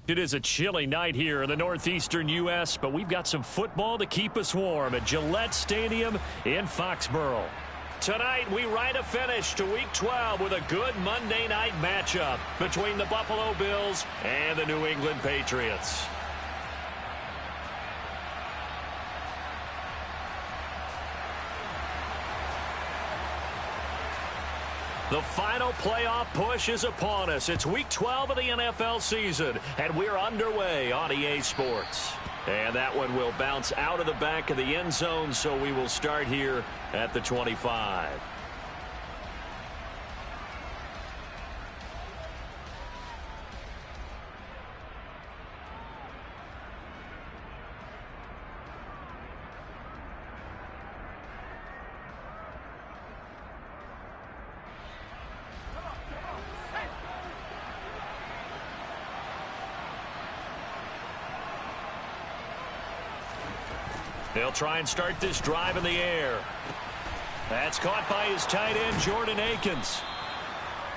It is a chilly night here in the northeastern U.S., but we've got some football to keep us warm at Gillette Stadium in Foxborough. Tonight, we write a finish to Week 12 with a good Monday night matchup between the Buffalo Bills and the New England Patriots. The final playoff push is upon us. It's Week 12 of the NFL season, and we're underway on EA Sports. And that one will bounce out of the back of the end zone, so we will start here at the 25. They'll try and start this drive in the air. That's caught by his tight end, Jordan Akins.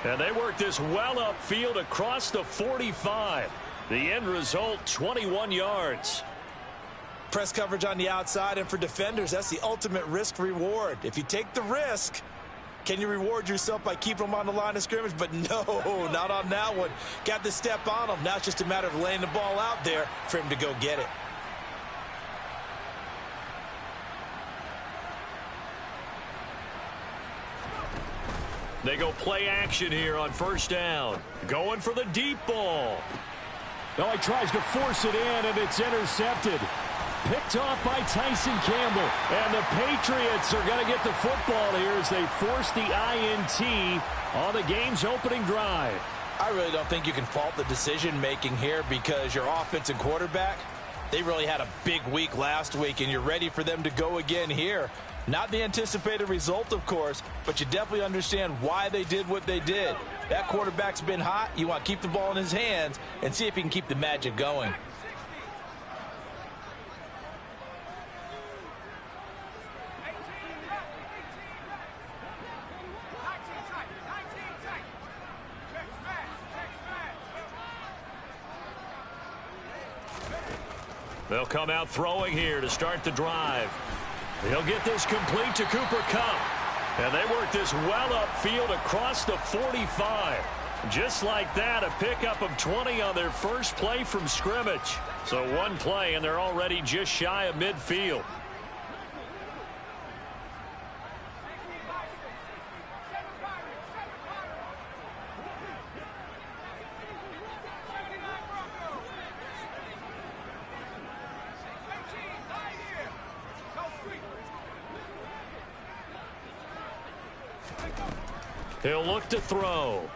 And they work this well upfield across the 45. The end result, 21 yards. Press coverage on the outside, and for defenders, that's the ultimate risk-reward. If you take the risk, can you reward yourself by keeping them on the line of scrimmage? But no, not on that one. Got the step on him. Now it's just a matter of laying the ball out there for him to go get it. They go play action here on first down. Going for the deep ball. Oh, he tries to force it in, and it's intercepted. Picked off by Tyson Campbell. And the Patriots are going to get the football here as they force the INT on the game's opening drive. I really don't think you can fault the decision-making here because your offense and quarterback, they really had a big week last week, and you're ready for them to go again here. Not the anticipated result, of course, but you definitely understand why they did what they did. That quarterback's been hot. You want to keep the ball in his hands and see if he can keep the magic going. They'll come out throwing here to start the drive. He'll get this complete to Cooper Kupp. And they work this well upfield across the 45. Just like that, a pickup of 20 on their first play from scrimmage. So one play, and they're already just shy of midfield. He'll look to throw.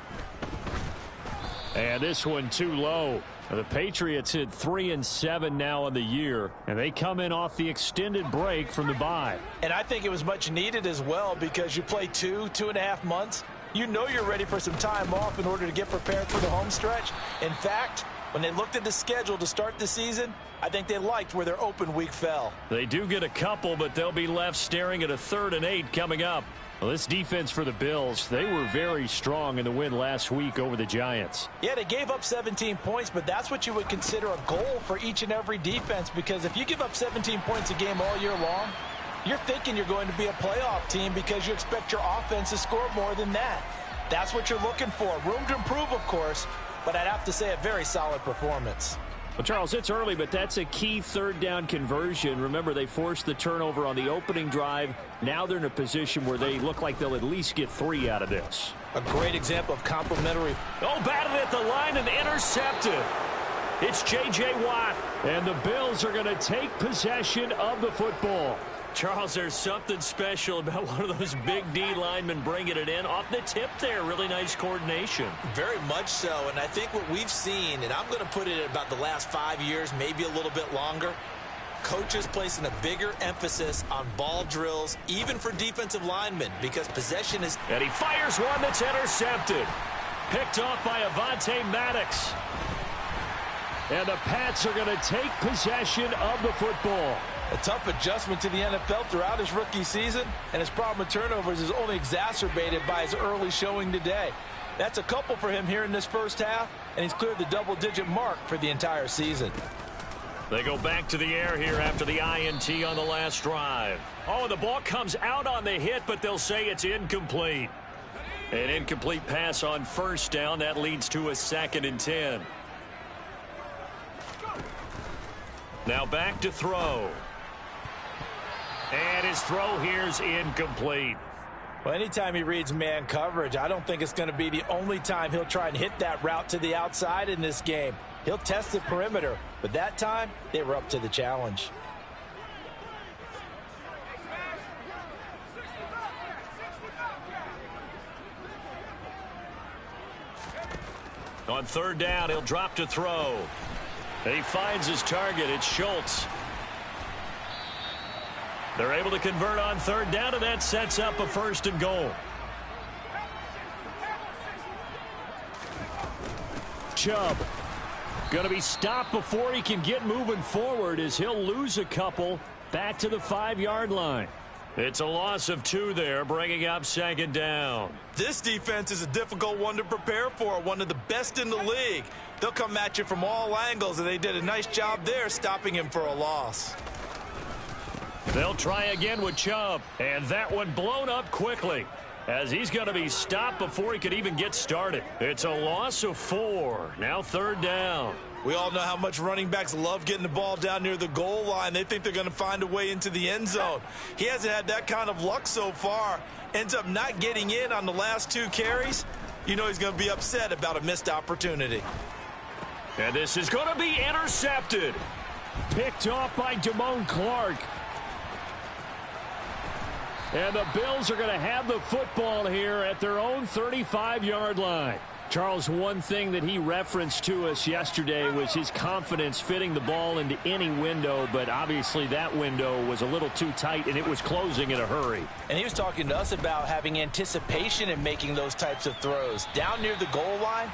And this one too low. The Patriots hit 3-7 now on the year, and they come in off the extended break from the bye. And I think it was much needed as well because you play 2.5 months. You know you're ready for some time off in order to get prepared for the home stretch. In fact, when they looked at the schedule to start the season, I think they liked where their open week fell. They do get a couple, but they'll be left staring at a 3rd and 8 coming up. Well, this defense for the Bills, they were very strong in the win last week over the Giants. Yeah, they gave up 17 points, but that's what you would consider a goal for each and every defense, because if you give up 17 points a game all year long, you're thinking you're going to be a playoff team because you expect your offense to score more than that. That's what you're looking for. Room to improve, of course, but I'd have to say a very solid performance. Well, Charles, it's early, but that's a key 3rd down conversion. Remember, they forced the turnover on the opening drive. Now they're in a position where they look like they'll at least get 3 out of this. A great example of complimentary. Oh, batted at the line and intercepted. It's J.J. Watt. And the Bills are going to take possession of the football. Charles, there's something special about one of those big D linemen bringing it in off the tip there. Really nice coordination. Very much so, and I think what we've seen, and I'm going to put it at about the last 5 years, maybe a little bit longer, coaches placing a bigger emphasis on ball drills, even for defensive linemen, because possession is... And he fires one that's intercepted. Picked off by Avonte Maddox. And the Pats are going to take possession of the football. A tough adjustment to the NFL throughout his rookie season, and his problem with turnovers is only exacerbated by his early showing today. That's a couple for him here in this first half, and he's cleared the double-digit mark for the entire season. They go back to the air here after the INT on the last drive. Oh, the ball comes out on the hit, but they'll say it's incomplete. An incomplete pass on first down. That leads to a 2nd and 10. Now back to throw. And his throw here's incomplete. Well, anytime he reads man coverage, I don't think it's going to be the only time he'll try and hit that route to the outside in this game. He'll test the perimeter, but that time they were up to the challenge. On 3rd down, he'll drop to throw. He finds his target. It's Schultz. They're able to convert on 3rd down, and that sets up a 1st and goal. Chubb going to be stopped before he can get moving forward as he'll lose a couple back to the 5-yard line. It's a loss of 2 there, bringing up 2nd down. This defense is a difficult one to prepare for, one of the best in the league. They'll come at you from all angles, and they did a nice job there stopping him for a loss. They'll try again with Chubb, and that one blown up quickly as he's going to be stopped before he could even get started. It's a loss of 4. Now 3rd down. We all know how much running backs love getting the ball down near the goal line. They think they're going to find a way into the end zone. He hasn't had that kind of luck so far. Ends up not getting in on the last 2 carries. You know he's going to be upset about a missed opportunity. And this is going to be intercepted. Picked off by Damone Clark. And the Bills are going to have the football here at their own 35-yard line. Charles, one thing that he referenced to us yesterday was his confidence fitting the ball into any window, but obviously that window was a little too tight, and it was closing in a hurry. And he was talking to us about having anticipation in making those types of throws. Down near the goal line,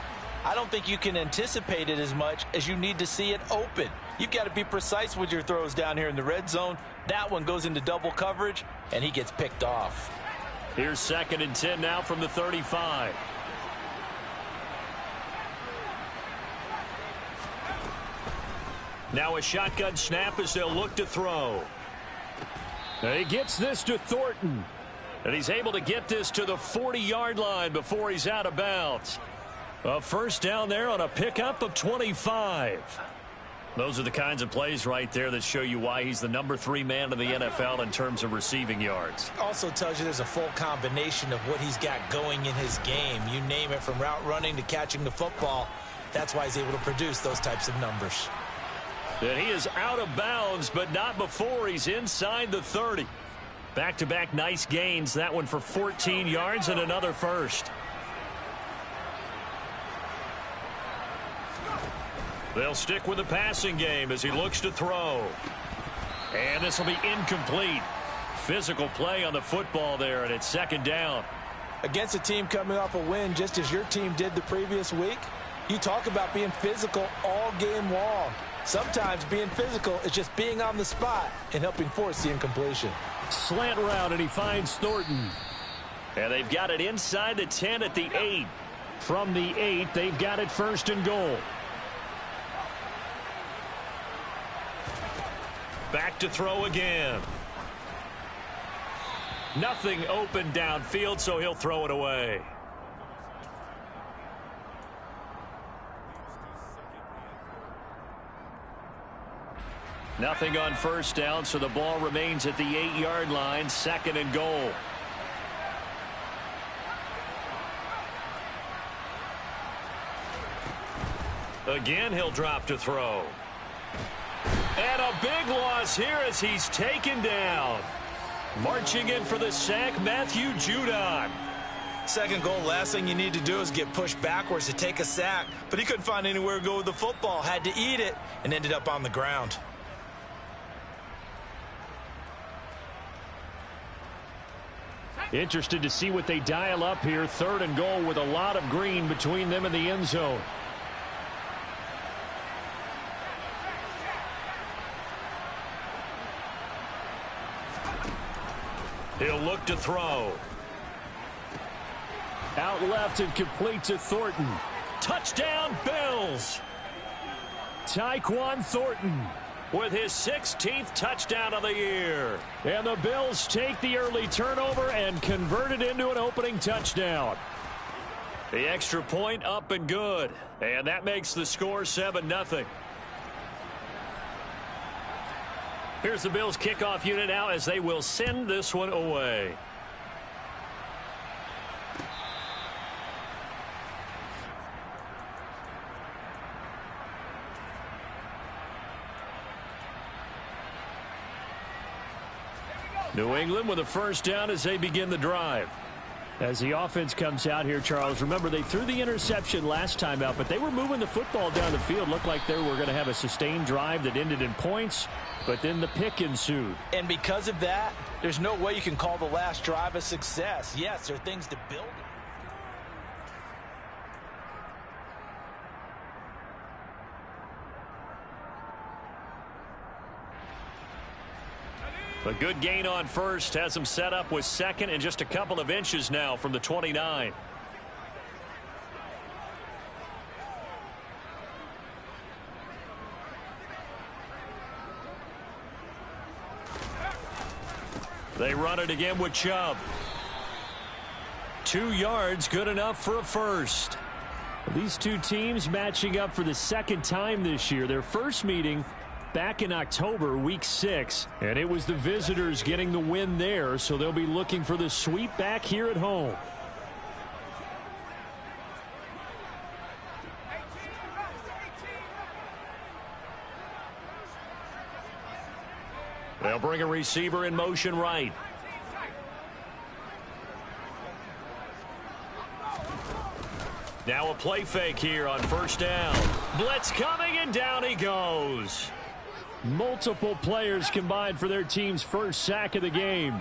I don't think you can anticipate it as much as you need to see it open. You've got to be precise with your throws down here in the red zone. That one goes into double coverage, and he gets picked off. Here's 2nd and 10 now from the 35. Now a shotgun snap as they'll look to throw. He gets this to Thornton. And he's able to get this to the 40-yard line before he's out of bounds. A 1st down there on a pickup of 25. Those are the kinds of plays right there that show you why he's the number 3 man in the NFL in terms of receiving yards. Also tells you there's a full combination of what he's got going in his game. You name it, from route running to catching the football. That's why he's able to produce those types of numbers. And he is out of bounds, but not before he's inside the 30. Back-to-back nice gains. That one for 14 yards and another 1st. They'll stick with the passing game as he looks to throw. And this will be incomplete. Physical play on the football there, and it's 2nd down. Against a team coming off a win just as your team did the previous week, you talk about being physical all game long. Sometimes being physical is just being on the spot and helping force the incompletion. Slant route, and he finds Thornton. And they've got it inside the 10 at the 8. From the 8, they've got it 1st and goal. Back to throw again. Nothing open downfield, so he'll throw it away. Nothing on 1st down, so the ball remains at the 8-yard line, 2nd and goal. Again, he'll drop to throw. And a big loss here as he's taken down. Marching in for the sack, Matthew Judon. 2nd goal, last thing you need to do is get pushed backwards to take a sack. But he couldn't find anywhere to go with the football. Had to eat it and ended up on the ground. Interested to see what they dial up here. 3rd and goal with a lot of green between them and the end zone. He'll look to throw. Out left and complete to Thornton. Touchdown, Bills! Tyquan Thornton With his 16th touchdown of the year. And the Bills take the early turnover and convert it into an opening touchdown. The extra point up and good. And that makes the score 7-0. Here's the Bills kickoff unit now as they will send this one away. New England with a first down as they begin the drive. As the offense comes out here, Charles, remember they threw the interception last time out, but they were moving the football down the field. Looked like they were going to have a sustained drive that ended in points, but then the pick ensued. And because of that, there's no way you can call the last drive a success. Yes, there are things to build. A good gain on first has them set up with second and just a couple of inches now from the 29. They run it again with Chubb. 2 yards, good enough for a first. These two teams matching up for the second time this year. Their first meeting back in October, week 6, and it was the visitors getting the win there, so they'll be looking for the sweep back here at home. They'll bring a receiver in motion right. Now a play fake here on first down. Blitz coming, and down he goes. Multiple players combined for their team's first sack of the game.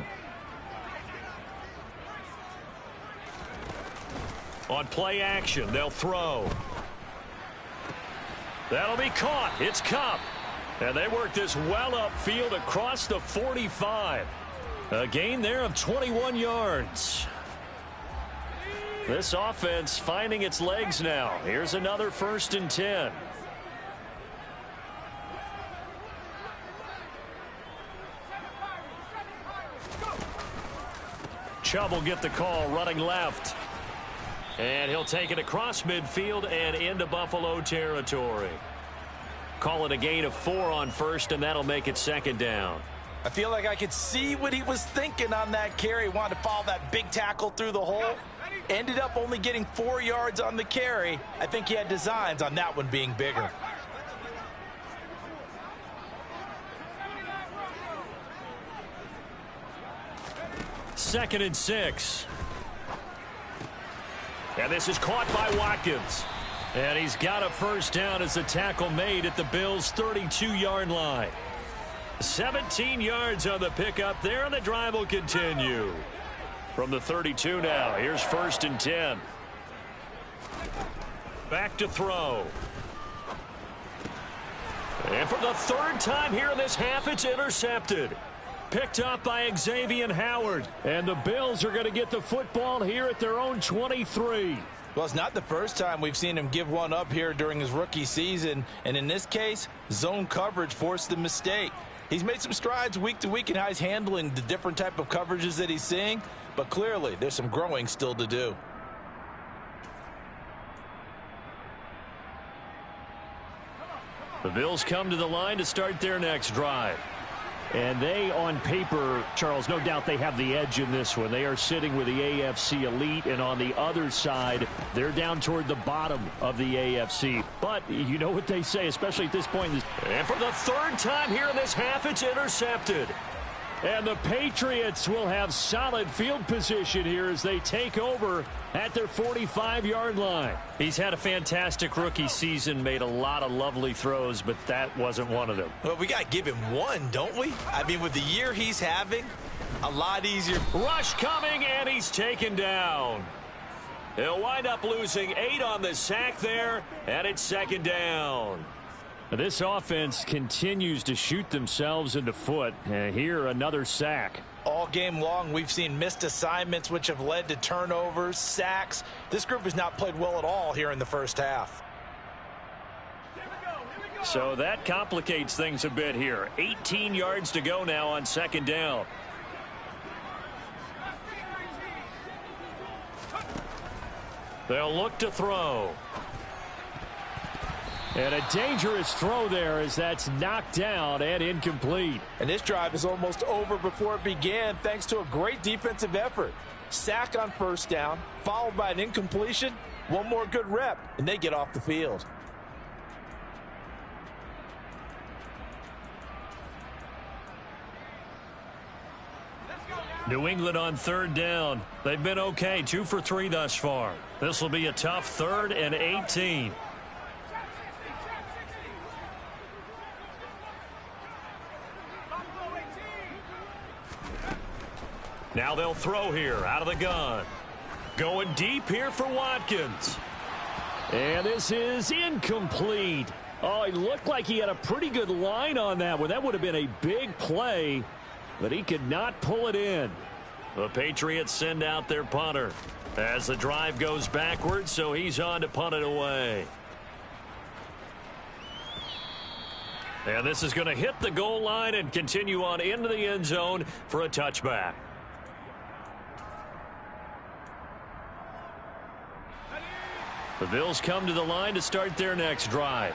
On play action, they'll throw. That'll be caught. It's Kupp. And they work this well upfield across the 45. A gain there of 21 yards. This offense finding its legs now. Here's another 1st and 10. Chubb will get the call running left. And he'll take it across midfield and into Buffalo territory. Call it a gain of 4 on first, and that'll make it 2nd down. I feel like I could see what he was thinking on that carry. Wanted to follow that big tackle through the hole. Ended up only getting 4 yards on the carry. I think he had designs on that one being bigger. Second and 6. And this is caught by Watkins. And he's got a first down as the tackle made at the Bills' 32-yard line. 17 yards on the pickup there, and the drive will continue. From the 32 now, here's 1st and 10. Back to throw. And for the 3rd time here in this half, it's intercepted. Picked up by Xavier Howard. And the Bills are going to get the football here at their own 23. Well, it's not the first time we've seen him give one up here during his rookie season. And in this case, zone coverage forced the mistake. He's made some strides week to week in how he's handling the different type of coverages that he's seeing. But clearly, there's some growing still to do. The Bills come to the line to start their next drive. And they, on paper, Charles, no doubt they have the edge in this one. They are sitting with the AFC elite, and on the other side, they're down toward the bottom of the AFC. But you know what they say, especially at this point. And for the 3rd time here in this half, it's intercepted. And the Patriots will have solid field position here as they take over at their 45-yard line. He's had a fantastic rookie season, made a lot of lovely throws, but that wasn't one of them. Well, we got to give him one, don't we? I mean, with the year he's having, a lot easier. Rush coming, and he's taken down. He'll wind up losing 8 on the sack there, and it's 2nd down. This offense continues to shoot themselves in the foot. Here, another sack. All game long, we've seen missed assignments, which have led to turnovers, sacks. This group has not played well at all here in the first half. So that complicates things a bit here. 18 yards to go now on second down. They'll look to throw. And a dangerous throw there as that's knocked down and incomplete. And this drive is almost over before it began thanks to a great defensive effort. Sack on first down, followed by an incompletion. One more good rep, and they get off the field. New England on third down. They've been okay, 2 for 3 thus far. This will be a tough 3rd and 18. Now they'll throw here out of the gun. Going deep here for Watkins. And this is incomplete. Oh, he looked like he had a pretty good line on that one. That would have been a big play, but he could not pull it in. The Patriots send out their punter as the drive goes backwards, so he's on to punt it away. And this is going to hit the goal line and continue on into the end zone for a touchback. The Bills come to the line to start their next drive.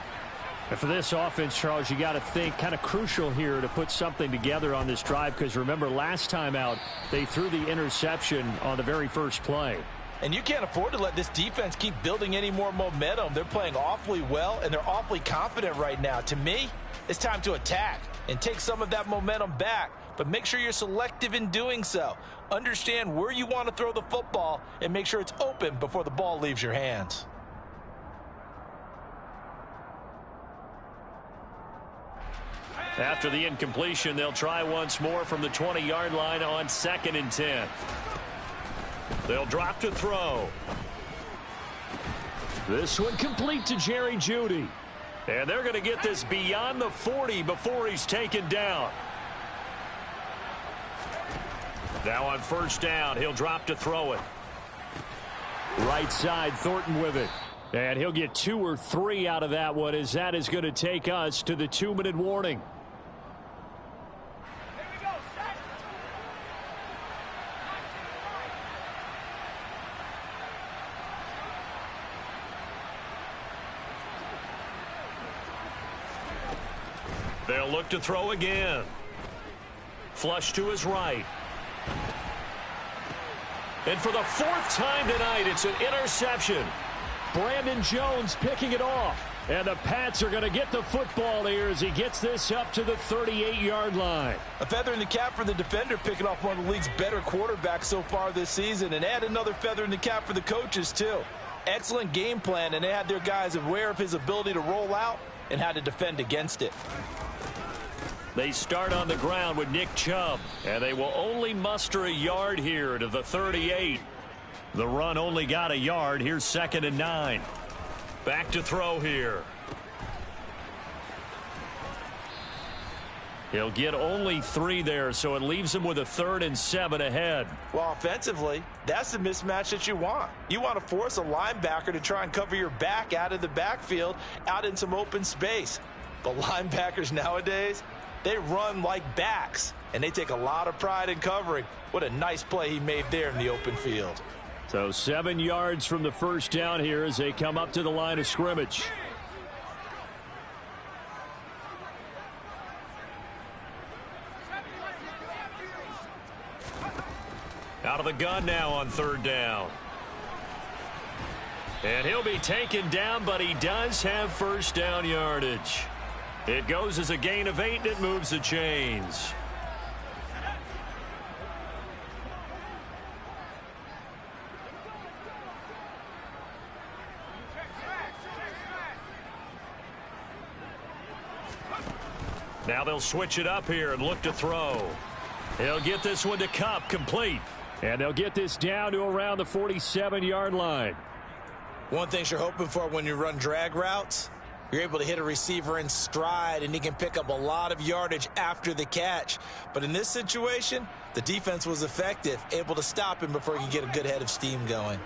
And for this offense, Charles, you got to think kind of crucial here to put something together on this drive, because remember last time out they threw the interception on the very first play. And you can't afford to let this defense keep building any more momentum. They're playing awfully well, and they're awfully confident right now. To me, it's time to attack and take some of that momentum back, but make sure you're selective in doing so. Understand where you want to throw the football and make sure it's open before the ball leaves your hands. After the incompletion, they'll try once more from the 20-yard line on 2nd and 10. They'll drop to throw. This one complete to Jerry Jeudy. And they're going to get this beyond the 40 before he's taken down. Now on first down, he'll drop to throw it. Right side, Thornton with it. And he'll get 2 or 3 out of that one, as that is going to take us to the 2-minute warning. They'll look to throw again. Flush to his right. And for the 4th time tonight, it's an interception. Brandon Jones picking it off. And the Pats are going to get the football here as he gets this up to the 38-yard line. A feather in the cap for the defender, picking off one of the league's better quarterbacks so far this season. And add another feather in the cap for the coaches, too. Excellent game plan, and they had their guys aware of his ability to roll out and how to defend against it. They start on the ground with Nick Chubb, and they will only muster a yard here to the 38. The run only got a yard. Here's 2nd and 9. Back to throw here. He'll get only 3 there, so it leaves him with a 3rd and 7 ahead. Well, offensively, that's the mismatch that you want. You want to force a linebacker to try and cover your back out of the backfield, out in some open space. But linebackers nowadays, they run like backs, and they take a lot of pride in covering. What a nice play he made there in the open field. So 7 yards from the first down here as they come up to the line of scrimmage. Out of the gun now on 3rd down. And he'll be taken down, but he does have first down yardage. It goes as a gain of 8, and it moves the chains. Now they'll switch it up here and look to throw. He'll get this one to Kupp, complete. And they'll get this down to around the 47-yard line. One thing you're hoping for when you run drag routes, You're able to hit a receiver in stride, and he can pick up a lot of yardage after the catch. But in this situation, the defense was effective, able to stop him before he could get a good head of steam going.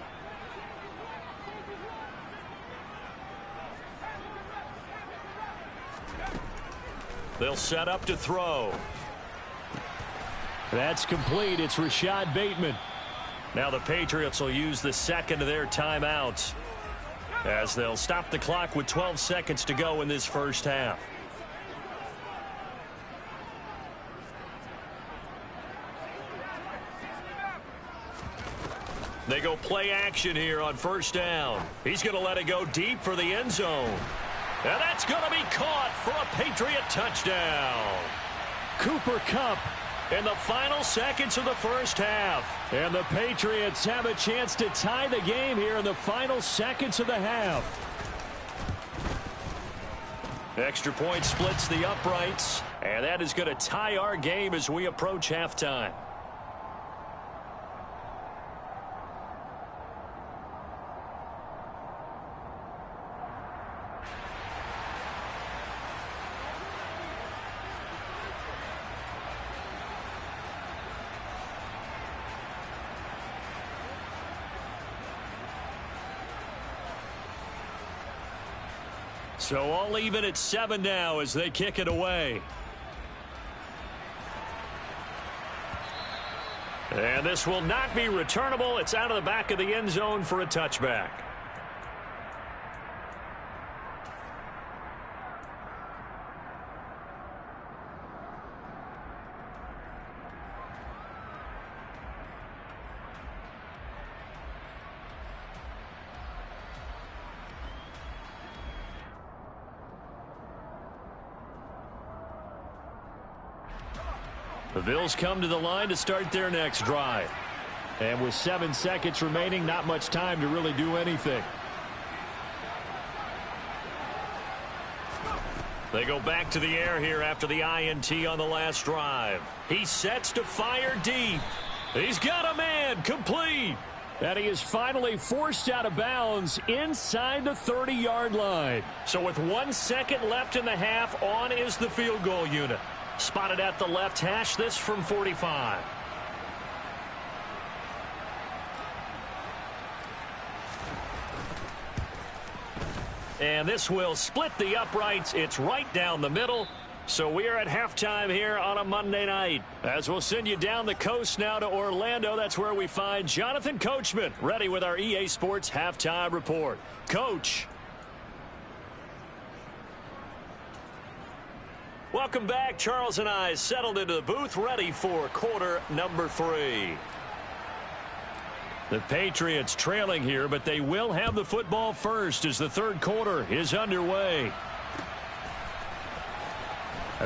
They'll set up to throw. That's complete. It's Rashad Bateman. Now the Patriots will use the second of their timeouts as they'll stop the clock with 12 seconds to go in this first half. They go play action here on first down. He's going to let it go deep for the end zone. And that's going to be caught for a Patriot touchdown. Cooper Kupp in the final seconds of the first half. And the Patriots have a chance to tie the game here in the final seconds of the half. Extra point splits the uprights. And that is going to tie our game as we approach halftime. So all even at 7 now as they kick it away. And this will not be returnable. It's out of the back of the end zone for a touchback. The Bills come to the line to start their next drive. And with 7 seconds remaining, not much time to really do anything. They go back to the air here after the INT on the last drive. He sets to fire deep. He's got a man, complete. And he is finally forced out of bounds inside the 30-yard line. So with 1 second left in the half, on is the field goal unit. Spotted at the left hash, this from 45. And this will split the uprights. It's right down the middle. So we are at halftime here on a Monday night. As we'll send you down the coast now to Orlando, that's where we find Jonathan Coachman, ready with our EA Sports Halftime Report. Coach. Welcome back. Charles and I settled into the booth, ready for quarter number 3. The Patriots trailing here, but they will have the football first as the third quarter is underway.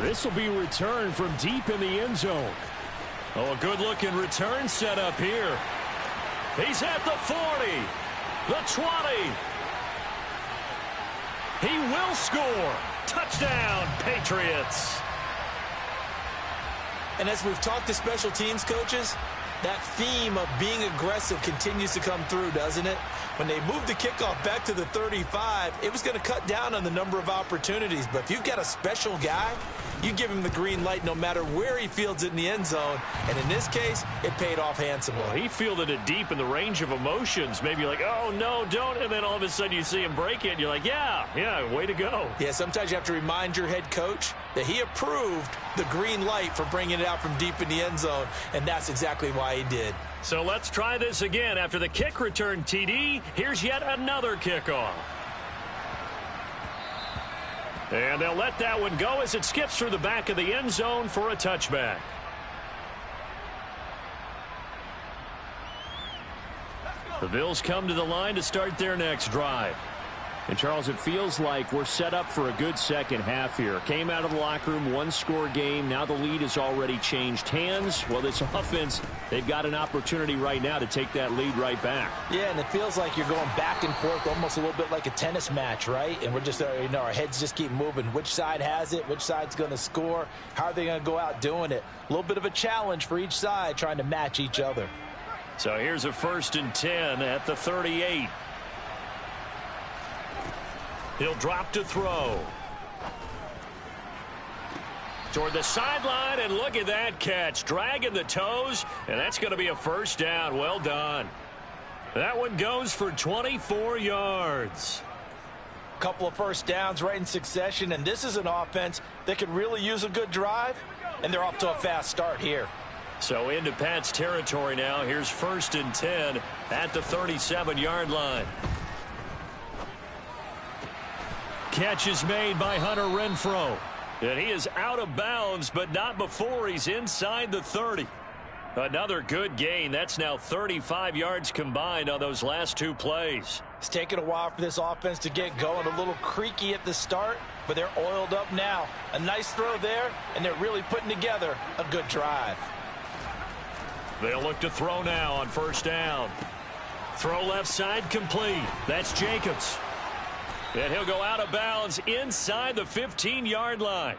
This will be returned from deep in the end zone. Oh, a good-looking return set up here. He's at the 40, the 20. He will score. Touchdown, Patriots. And as we've talked to special teams coaches, that theme of being aggressive continues to come through, doesn't it? When they moved the kickoff back to the 35, it was going to cut down on the number of opportunities. But if you've got a special guy, you give him the green light no matter where he fields it in the end zone. And in this case, it paid off handsomely. Well, he fielded it deep in the range of emotions. Maybe like, oh, no, don't. And then all of a sudden you see him break it. And you're like, yeah, way to go. Yeah, sometimes you have to remind your head coach that he approved the green light for bringing it out from deep in the end zone. And that's exactly why he did. So let's try this again. After the kick return TD, here's yet another kickoff. And they'll let that one go as it skips through the back of the end zone for a touchback. The Bills come to the line to start their next drive. And, Charles, it feels like we're set up for a good second half here. Came out of the locker room, one-score game. Now the lead has already changed hands. Well, this offense, they've got an opportunity right now to take that lead right back. Yeah, and it feels like you're going back and forth almost a little bit like a tennis match, right? And we're just, our heads just keep moving. Which side has it? Which side's going to score? How are they going to go out doing it? A little bit of a challenge for each side trying to match each other. So here's a 1st and 10 at the 38. He'll drop to throw. Toward the sideline, and look at that catch. Dragging the toes, and that's going to be a first down. Well done. That one goes for 24 yards. Couple of first downs right in succession, and this is an offense that could really use a good drive, and they're off to a fast start here. So into Pat's territory now. Here's 1st and 10 at the 37-yard line. Catch is made by Hunter Renfrow. And he is out of bounds, but not before he's inside the 30. Another good gain. That's now 35 yards combined on those last 2 plays. It's taken a while for this offense to get going. A little creaky at the start, but they're oiled up now. A nice throw there, and they're really putting together a good drive. They'll look to throw now on 1st down. Throw left side complete. That's Jacobs. And he'll go out of bounds inside the 15-yard line.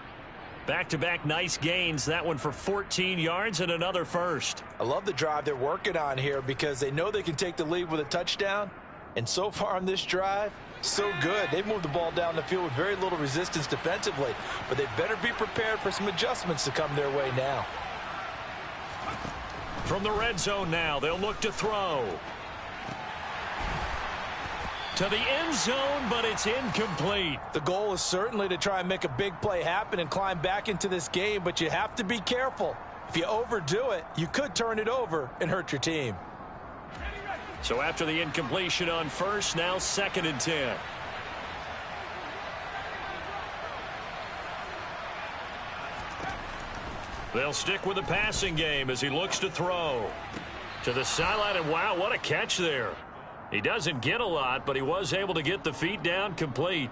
Back-to-back nice gains. That one for 14 yards and another first. I love the drive they're working on here because they know they can take the lead with a touchdown. And so far on this drive, so good. They've moved the ball down the field with very little resistance defensively. But they better be prepared for some adjustments to come their way now. From the red zone now, they'll look to throw. To the end zone, but it's incomplete. The goal is certainly to try and make a big play happen and climb back into this game, but you have to be careful. If you overdo it, you could turn it over and hurt your team. So after the incompletion on 1st, now 2nd and 10. They'll stick with the passing game as he looks to throw. To the sideline, and wow, what a catch there. He doesn't get a lot, but he was able to get the feet down complete.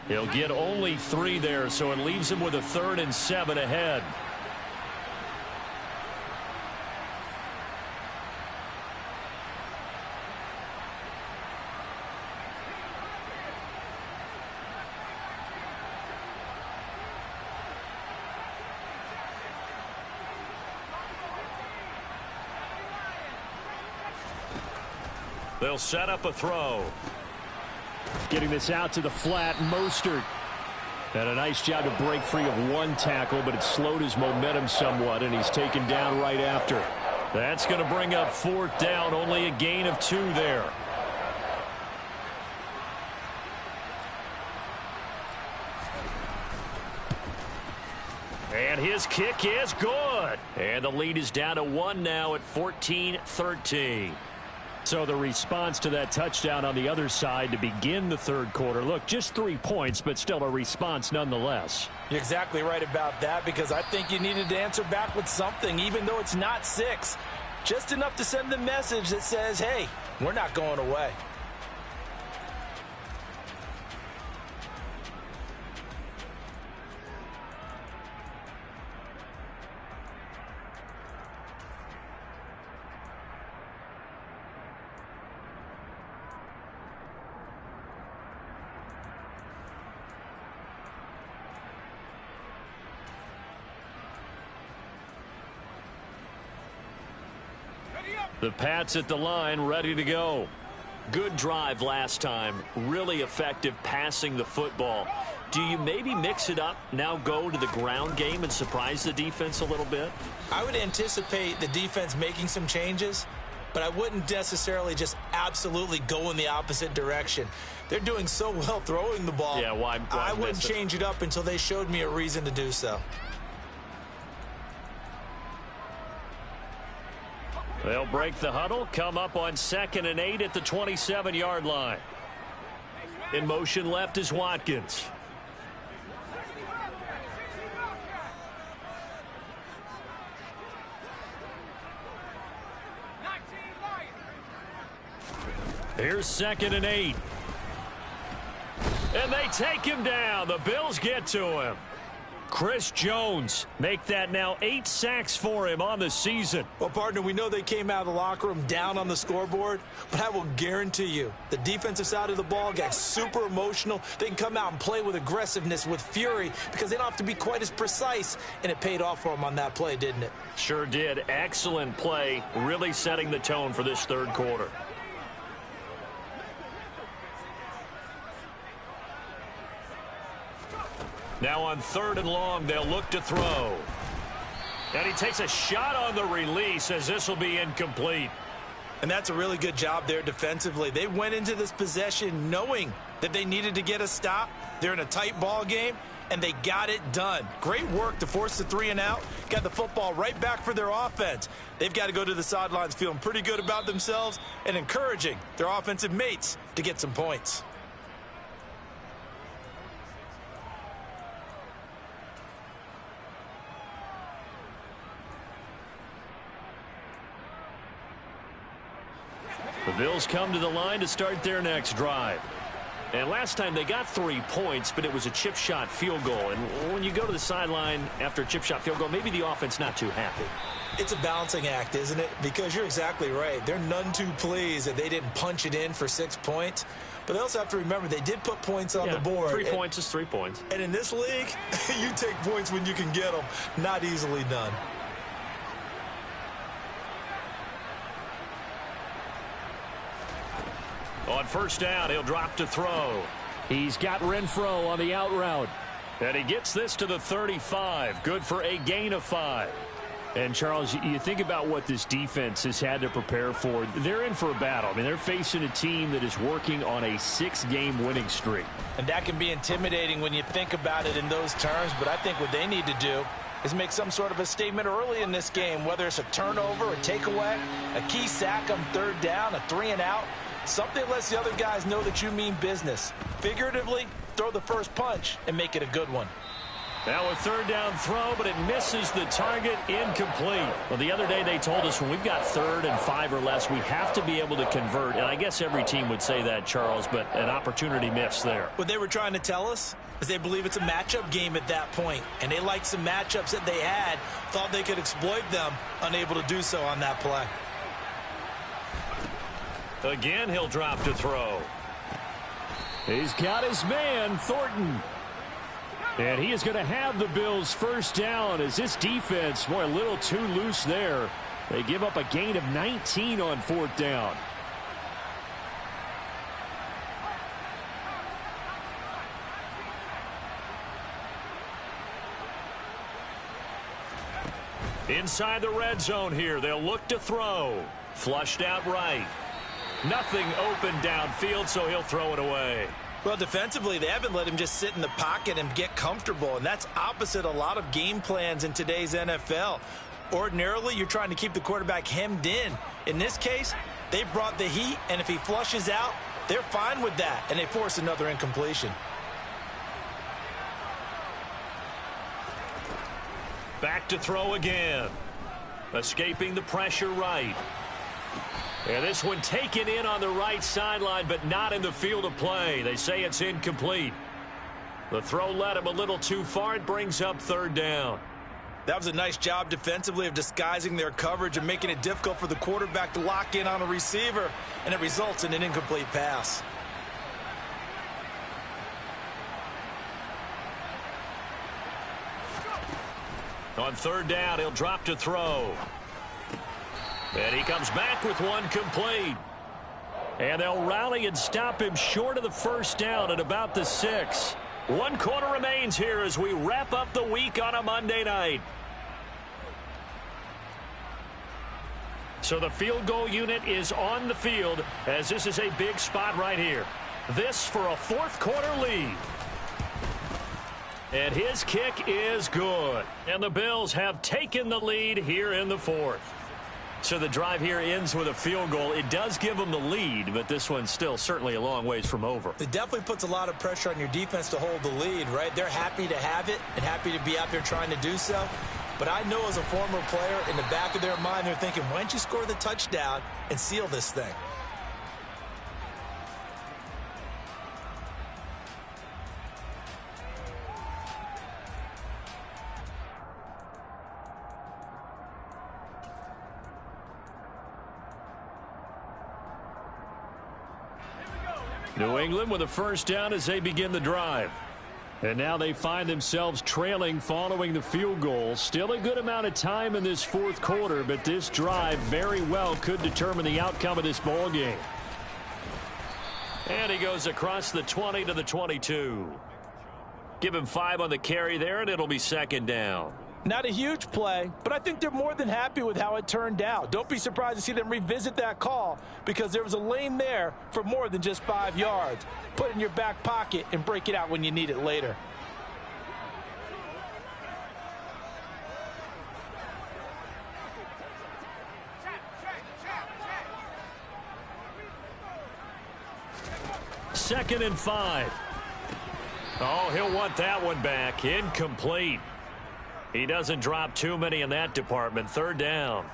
He'll get only 3 there, so it leaves him with a 3rd and 7 ahead. They'll set up a throw. Getting this out to the flat, Mostert. And a nice job to break free of 1 tackle, but it slowed his momentum somewhat, and he's taken down right after. That's going to bring up 4th down, only a gain of 2 there. And his kick is good. And the lead is down to 1 now at 14-13. So the response to that touchdown on the other side to begin the 3rd quarter. Look, just 3 points, but still a response nonetheless. You're exactly right about that, because I think you needed to answer back with something, even though it's not 6. Just enough to send the message that says, hey, we're not going away. The Pats at the line, ready to go. Good drive last time. Really effective passing the football. Do you maybe mix it up, now go to the ground game and surprise the defense a little bit? I would anticipate the defense making some changes, but I wouldn't necessarily just absolutely go in the opposite direction. They're doing so well throwing the ball. Yeah, why I wouldn't change it up until they showed me a reason to do so. They'll break the huddle, come up on 2nd and 8 at the 27-yard line. In motion left is Watkins. Here's 2nd and 8. And they take him down. The Bills get to him. Chris Jones make that now 8 sacks for him on the season. Well, partner, we know they came out of the locker room down on the scoreboard, but I will guarantee you the defensive side of the ball got super emotional. They can come out and play with aggressiveness, with fury, because they don't have to be quite as precise, and it paid off for them on that play, didn't it? Sure did. Excellent play, really setting the tone for this 3rd quarter. Now on 3rd and long, they'll look to throw. And he takes a shot on the release as this will be incomplete. And that's a really good job there defensively. They went into this possession knowing that they needed to get a stop. They're in a tight ball game, and they got it done. Great work to force the 3 and out. Got the football right back for their offense. They've got to go to the sidelines feeling pretty good about themselves and encouraging their offensive mates to get some points. The Bills come to the line to start their next drive. And last time they got 3 points, but it was a chip shot field goal. And when you go to the sideline after a chip shot field goal, maybe the offense not too happy. It's a balancing act, isn't it? Because you're exactly right. They're none too pleased that they didn't punch it in for 6 points. But they also have to remember they did put points on the board. 3 points is 3 points. And in this league, you take points when you can get them. Not easily done. On 1st down, he'll drop to throw. He's got Renfro on the out route. And he gets this to the 35. Good for a gain of 5. And, Charles, you think about what this defense has had to prepare for. They're in for a battle. I mean, they're facing a team that is working on a 6-game winning streak. And that can be intimidating when you think about it in those terms. But I think what they need to do is make some sort of a statement early in this game, whether it's a turnover, a takeaway, a key sack on 3rd down, a 3 and out. Something lets the other guys know that you mean business. Figuratively, throw the first punch and make it a good one. Now a 3rd down throw, but it misses the target, incomplete. Well, the other day they told us when we've got 3rd and 5 or less, we have to be able to convert. And I guess every team would say that, Charles, but an opportunity missed there. What they were trying to tell us is they believe it's a matchup game at that point. And they liked some matchups that they had, thought they could exploit them, unable to do so on that play. Again, he'll drop to throw. He's got his man, Thornton. And he is going to have the Bills' 1st down as this defense, boy, a little too loose there. They give up a gain of 19 on 4th down. Inside the red zone here, they'll look to throw. Flushed out right. Nothing open downfield, so he'll throw it away. Well, defensively, they haven't let him just sit in the pocket and get comfortable, and that's opposite a lot of game plans in today's NFL. Ordinarily, you're trying to keep the quarterback hemmed in. In this case, they brought the heat, and if he flushes out, they're fine with that, and they force another incompletion. Back to throw again. Escaping the pressure right. And this one taken in on the right sideline, but not in the field of play. They say it's incomplete. The throw led him a little too far. It brings up 3rd down. That was a nice job defensively of disguising their coverage and making it difficult for the quarterback to lock in on a receiver, and it results in an incomplete pass. On 3rd down, he'll drop to throw. And he comes back with one complete. And they'll rally and stop him short of the 1st down at about the 6. 1 quarter remains here as we wrap up the week on a Monday night. So the field goal unit is on the field as this is a big spot right here. This for a 4th quarter lead. And his kick is good. And the Bills have taken the lead here in the 4th. So the drive here ends with a field goal. It does give them the lead, but this one's still certainly a long ways from over. It definitely puts a lot of pressure on your defense to hold the lead, right? They're happy to have it and happy to be out there trying to do so. But I know as a former player, in the back of their mind, they're thinking, why don't you score the touchdown and seal this thing? New England with a 1st down as they begin the drive. And now they find themselves trailing following the field goal. Still a good amount of time in this 4th quarter, but this drive very well could determine the outcome of this ball game. And he goes across the 20 to the 22. Give him 5 on the carry there, and it'll be second down. Not a huge play, but I think they're more than happy with how it turned out. Don't be surprised to see them revisit that call because there was a lane there for more than just 5 yards. Put it in your back pocket and break it out when you need it later. Second and 5. Oh, he'll want that one back. Incomplete. He doesn't drop too many in that department. Third down.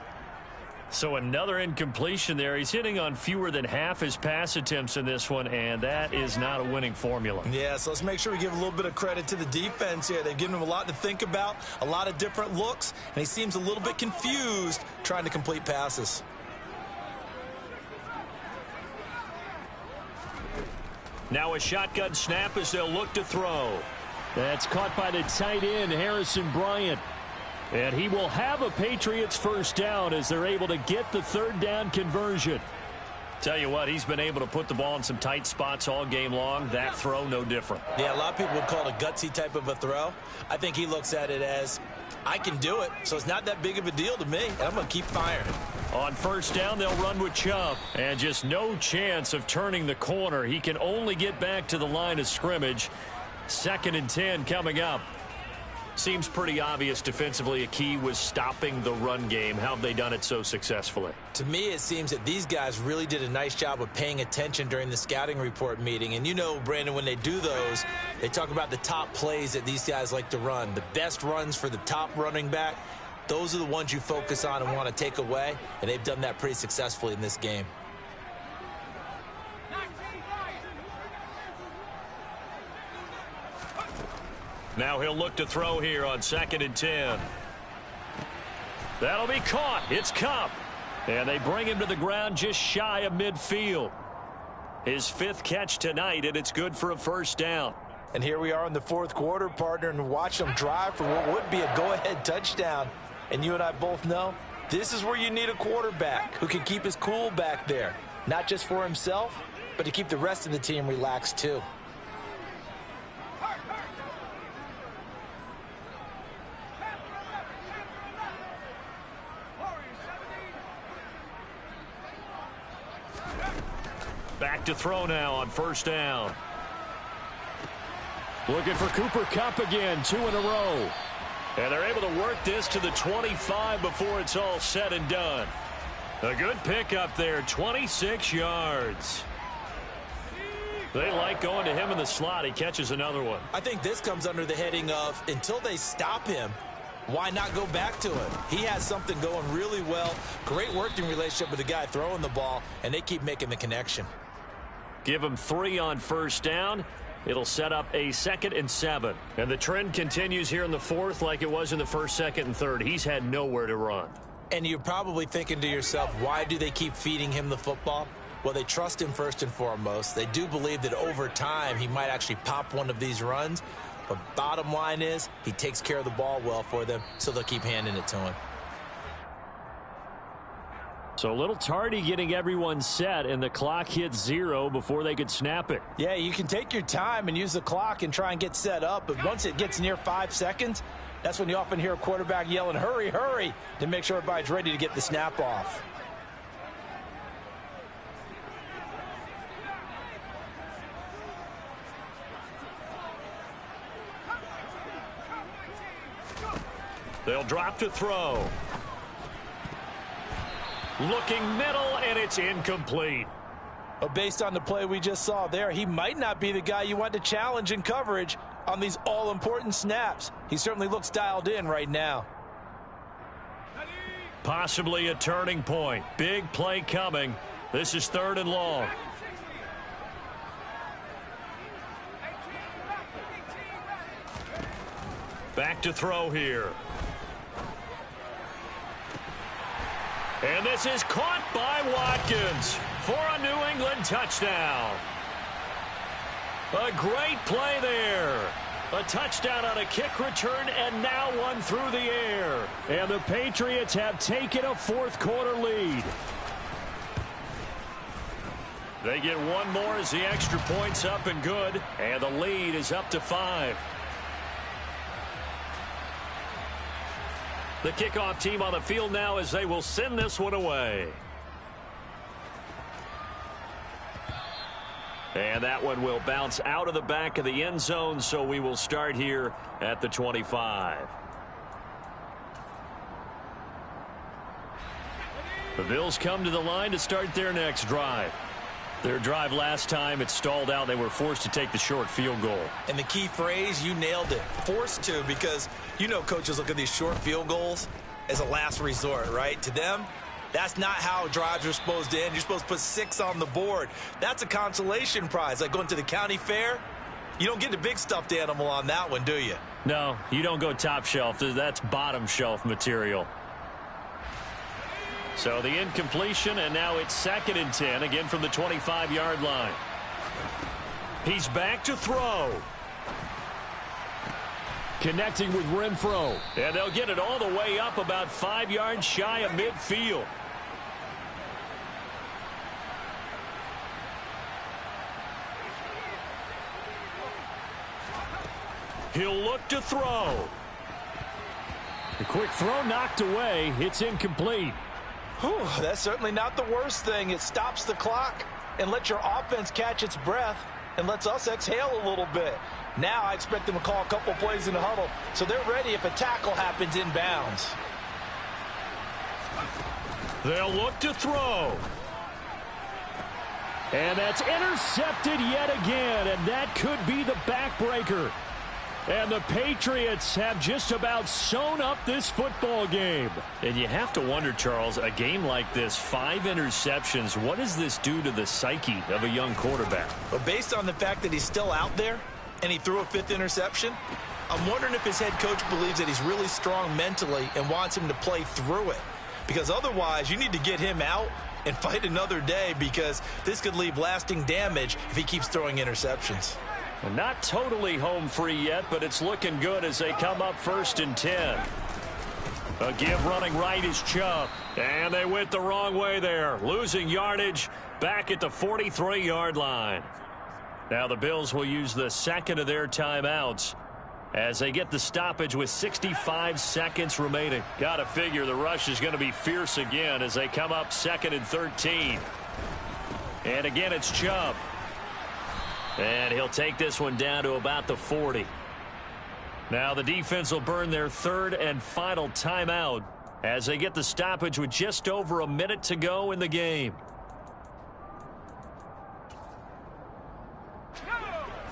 So another incompletion there. He's hitting on fewer than half his pass attempts in this one, and that is not a winning formula. Yeah, so let's make sure we give a little bit of credit to the defense here. They've given him a lot to think about, a lot of different looks, and he seems a little bit confused trying to complete passes. Now a shotgun snap as they'll look to throw. That's caught by the tight end, Harrison Bryant. And he will have a Patriots first down as they're able to get the third down conversion. Tell you what, he's been able to put the ball in some tight spots all game long. That throw, no different. Yeah, a lot of people would call it a gutsy type of a throw. I think he looks at it as, I can do it, so it's not that big of a deal to me, and I'm going to keep firing. On first down, they'll run with Chubb. And just no chance of turning the corner. He can only get back to the line of scrimmage. Second and 10 coming up. Seems pretty obvious defensively a key was stopping the run game. How have they done it so successfully? To me, it seems that these guys really did a nice job of paying attention during the scouting report meeting. And you know, Brandon, when they do those, they talk about the top plays that these guys like to run. The best runs for the top running back. Those are the ones you focus on and want to take away. And they've done that pretty successfully in this game. Now he'll look to throw here on second and 10. That'll be caught. It's Kupp. And they bring him to the ground just shy of midfield. His 5th catch tonight, and it's good for a first down. And here we are in the 4th quarter, partner, and watch them drive for what would be a go-ahead touchdown. And you and I both know this is where you need a quarterback who can keep his cool back there. Not just for himself, but to keep the rest of the team relaxed too. Back to throw now on first down. Looking for Cooper Kupp again, 2 in a row. And they're able to work this to the 25 before it's all said and done. A good pickup there, 26 yards. They like going to him in the slot. He catches another one. I think this comes under the heading of until they stop him, why not go back to him? He has something going really well. Great working relationship with the guy throwing the ball, and they keep making the connection. Give him 3 on first down. It'll set up a 2nd and 7. And the trend continues here in the 4th like it was in the 1st, 2nd, and 3rd. He's had nowhere to run. And you're probably thinking to yourself, why do they keep feeding him the football? Well, they trust him first and foremost. They do believe that over time he might actually pop one of these runs. But bottom line is he takes care of the ball well for them, so they'll keep handing it to him. So a little tardy getting everyone set, and the clock hits 0 before they could snap it. Yeah, you can take your time and use the clock and try and get set up, but once it gets near 5 seconds, that's when you often hear a quarterback yelling, hurry, hurry, to make sure everybody's ready to get the snap off. They'll drop to throw. Looking middle, and it's incomplete. But based on the play we just saw there, he might not be the guy you want to challenge in coverage on these all-important snaps. He certainly looks dialed in right now. Possibly a turning point. Big play coming. This is 3rd and long. Back to throw here. And this is caught by Watkins for a New England touchdown. A great play there. A touchdown on a kick return, and now one through the air. And the Patriots have taken a 4th quarter lead. They get one more as the extra point's up and good, and the lead is up to 5. The kickoff team on the field now as they will send this one away. And that one will bounce out of the back of the end zone, so we will start here at the 25. The Bills come to the line to start their next drive. Their drive last time, it stalled out. They were forced to take the short field goal. And the key phrase, you nailed it, forced to, because you know coaches look at these short field goals as a last resort, right? To them, that's not how drives are supposed to end. You're supposed to put 6 on the board. That's a consolation prize. Like going to the county fair, you don't get the big stuffed animal on that one, do you? No, you don't go top shelf. That's bottom shelf material. So the incompletion, and now it's 2nd and 10, again from the 25-yard line. He's back to throw. Connecting with Renfro. And they'll get it all the way up about 5 yards shy of midfield. He'll look to throw. A quick throw knocked away. It's incomplete. Whew, that's certainly not the worst thing. It stops the clock and lets your offense catch its breath and lets us exhale a little bit. Now I expect them to call a couple plays in the huddle so they're ready if a tackle happens inbounds. They'll look to throw. And that's intercepted yet again, and that could be the backbreaker. And the Patriots have just about sewn up this football game. And you have to wonder, Charles, a game like this, 5 interceptions, what does this do to the psyche of a young quarterback? But based on the fact that he's still out there and he threw a 5th interception, I'm wondering if his head coach believes that he's really strong mentally and wants him to play through it. Because otherwise, you need to get him out and fight another day, because this could leave lasting damage if he keeps throwing interceptions. Not totally home free yet, but it's looking good as they come up 1st and 10. A give running right is Chubb. And they went the wrong way there. Losing yardage back at the 43-yard line. Now the Bills will use the 2nd of their timeouts as they get the stoppage with 65 seconds remaining. Got to figure the rush is going to be fierce again as they come up 2nd and 13. And again, it's Chubb. And he'll take this one down to about the 40. Now the defense will burn their 3rd and final timeout as they get the stoppage with just over a minute to go in the game.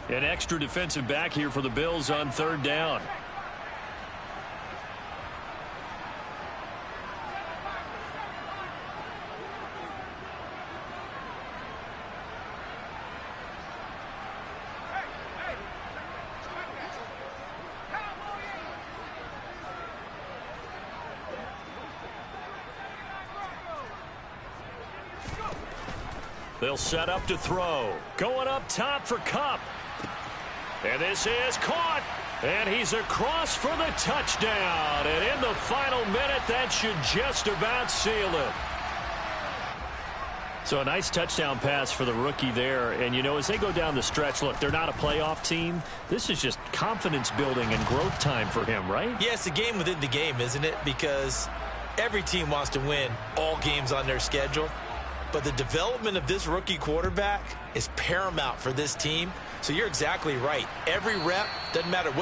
An extra defensive back here for the Bills on 3rd down. They'll set up to throw. Going up top for Kupp. And this is caught. And he's across for the touchdown. And in the final minute, that should just about seal it. So a nice touchdown pass for the rookie there. And, you know, as they go down the stretch, look, they're not a playoff team. This is just confidence building and growth time for him, right? Yeah, it's a game within the game, isn't it? Because every team wants to win all games on their schedule. But the development of this rookie quarterback is paramount for this team. So you're exactly right. Every rep, doesn't matter what